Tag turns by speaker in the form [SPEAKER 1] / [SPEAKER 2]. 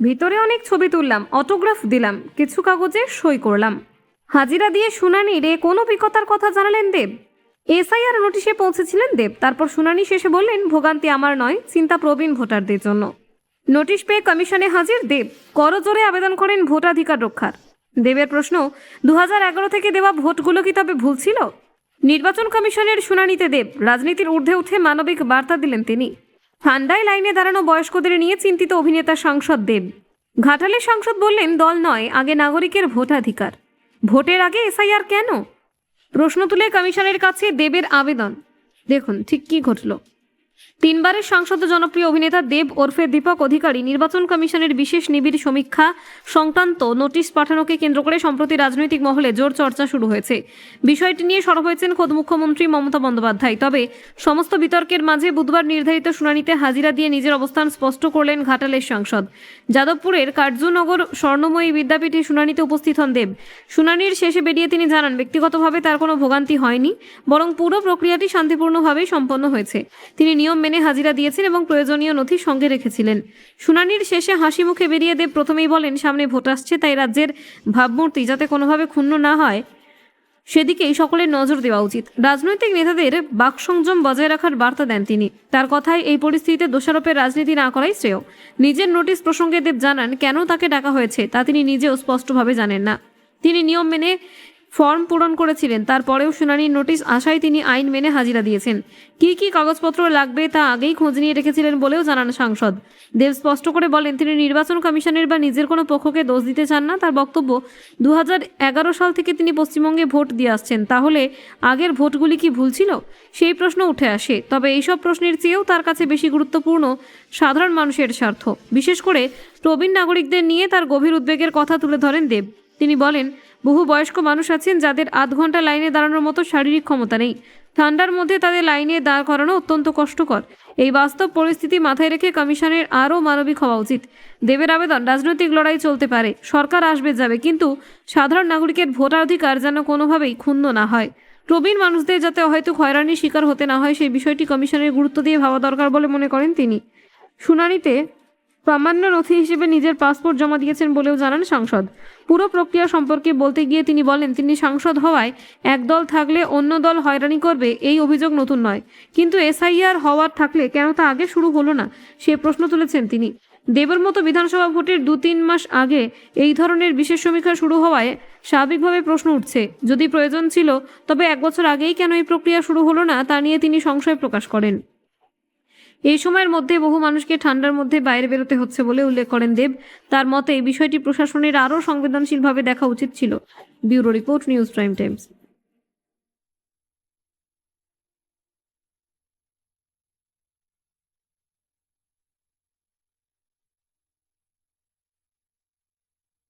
[SPEAKER 1] ভিতরে অনেক ছবি তুললাম, অটোগ্রাফ দিলাম, কিছু কাগজে সই করলাম। হাজিরা দিয়ে শুনানির কোনো অভিজ্ঞতার কথা জানালেন দেব। এসআইআর নোটিশে পৌঁছেছিলেন দেব। তারপর শুনানি শেষে বললেন, ভোগান্তি আমার নয়, চিন্তা প্রবীণ ভোটারদের জন্য। নোটিশ পেয়ে কমিশনে হাজির দেব। করজোরে আবেদন করেন ভোটাধিকার রক্ষার। দেবের প্রশ্ন, 2011 থেকে দেওয়া ভোটগুলো কি তবে ভুল ছিল? নির্বাচন কমিশনের শুনানিতে দেব রাজনীতির ঊর্ধ্বে উঠে মানবিক বার্তা দিলেন তিনি। ঠান্ডায় লাইনে দাঁড়ানো বয়স্কদের নিয়ে চিন্তিত অভিনেতা সাংসদ দেব। ঘাটালের সাংসদ বললেন, দল নয়, আগে নাগরিকের ভোটাধিকার। ভোটের আগে এসআইআর কেন? প্রশ্ন তুলে কমিশনের কাছে দেবের আবেদন। দেখুন ঠিক কি ঘটল। 3 বারের সাংসদ জনপ্রিয় অভিনেতা দেব ওরফে দীপক অধিকারী নির্বাচন কমিশনের বিশেষ নিবিড় সমীক্ষা সংক্রান্ত নোটিশ পাঠানোকে কেন্দ্র করে সম্প্রতি রাজনৈতিক মহলে জোর চর্চা শুরু হয়েছে। বিষয়টি নিয়ে সরব হয়েছেন খোদ মুখ্যমন্ত্রী মমতা বন্দ্যোপাধ্যায়। তবে সমস্ত বিতর্কের মাঝে বুধবার নির্ধারিত শুনানিতে হাজিরা দিয়ে নিজের অবস্থান স্পষ্ট করলেন ঘাটালের সাংসদ। যাদবপুরের কার্যনগর স্বর্ণময়ী বিদ্যাপীঠে শুনানিতে উপস্থিত হন দেব। শুনানির শেষে বেরিয়ে তিনি জানান, ব্যক্তিগতভাবে তার কোনো ভোগান্তি হয়নি, বরং পুরো প্রক্রিয়াটি শান্তিপূর্ণভাবেই সম্পন্ন হয়েছে। তিনি নিয়ম মেনে হাজিরা দিয়েছেন এবং প্রয়োজনীয় নথি সঙ্গে রেখেছিলেন। শুনানির শেষে হাসি মুখে বেরিয়ে দেব প্রথমেই বলেন, সামনে ভোট আসছে, তাই রাজ্যের ভাবমূর্তি যাতে কোনোভাবে ক্ষুণ্ণ না হয় সেদিকেই সকলের নজর দেওয়া উচিত। রাজনৈতিক নেতাদের বাকসংযম বজায় রাখার বার্তা দেন তিনি। তার কথায় এই পরিস্থিতিতে দোষারোপের রাজনীতি না করাই শ্রেয়। নিজের নোটিশ প্রসঙ্গে দেব জানান, কেন তাকে ডাকা হয়েছে তা তিনি নিজেও স্পষ্টভাবে জানেন না। তিনি নিয়ম মেনে ফর্ম পূরণ করেছিলেন। তারপরেও শুনানির নোটিশ আসায় তিনি আইন মেনে হাজিরা দিয়েছেন। কি কি কাগজপত্র লাগবে তা আগেই খোঁজ নিয়ে রেখেছিলেন বলেও জানান সাংসদ দেব। স্পষ্ট করে বলেন, তিনি নির্বাচন কমিশনের বা নিজের কোনো পক্ষকে দোষ দিতে চান না। তার বক্তব্য, 2011 সাল থেকে তিনি পশ্চিমবঙ্গে ভোট দিয়ে আসছেন, তাহলে আগের ভোটগুলি কি ভুল ছিল? সেই প্রশ্ন উঠে আসে। তবে এইসব প্রশ্নের চেয়েও তার কাছে বেশি গুরুত্বপূর্ণ সাধারণ মানুষের স্বার্থ। বিশেষ করে প্রবীণ নাগরিকদের নিয়ে তার গভীর উদ্বেগের কথা তুলে ধরেন দেব। তিনি বলেন, বহু বয়স্ক মানুষ আছেন যাদের আধ ঘন্টা লাইনে দাঁড়ানোর মতো শারীরিক ক্ষমতা নেই। ঠান্ডার মধ্যে তাদের লাইনে দাঁড় করানো অত্যন্ত কষ্টকর। এই বাস্তব পরিস্থিতি মাথায় রেখে কমিশনের আরও মানবিক হওয়া উচিত। দেবের আবেদন, রাজনৈতিক লড়াই চলতে পারে, সরকার আসবে যাবে, কিন্তু সাধারণ নাগরিকের ভোটাধিকার যেন কোনোভাবেই ক্ষুণ্ণ না হয়। প্রবীণ মানুষদের যাতে হয়তো হয়রানির শিকার হতে না হয় সেই বিষয়টি কমিশনের গুরুত্ব দিয়ে ভাবা দরকার বলে মনে করেন তিনি। শুনানিতে প্রামাণ্য নথি হিসেবে নিজের পাসপোর্ট জমা দিয়েছেন বলেও জানান সাংসদ। পুরো প্রক্রিয়া সম্পর্কে বলতে গিয়ে তিনি বলেন, তিনি সাংসদ হওয়ায় এক দল থাকলে অন্য দল হয়রানি করবে এই অভিযোগ নতুন নয়, কিন্তু এসআইআর হওয়ার থাকলে কেন তা আগে শুরু হলো না সে প্রশ্ন তুলেছেন তিনি। দেবের মতো বিধানসভা ভোটের 2-3 মাস আগে এই ধরনের বিশেষ সমীক্ষা শুরু হওয়ায় স্বাভাবিকভাবে প্রশ্ন উঠছে, যদি প্রয়োজন ছিল তবে 1 বছর আগেই কেন এই প্রক্রিয়া শুরু হলো না তা নিয়ে তিনি সংশয় প্রকাশ করেন। এই সময়ের মধ্যে বহু মানুষকে ঠান্ডার মধ্যে বাইরে বেরোতে হচ্ছে বলে উল্লেখ করেন দেব। তার মতে এই বিষয়টি প্রশাসনের আরও সংবেদনশীলভাবে দেখা উচিত ছিল। Bureau report, news prime Times.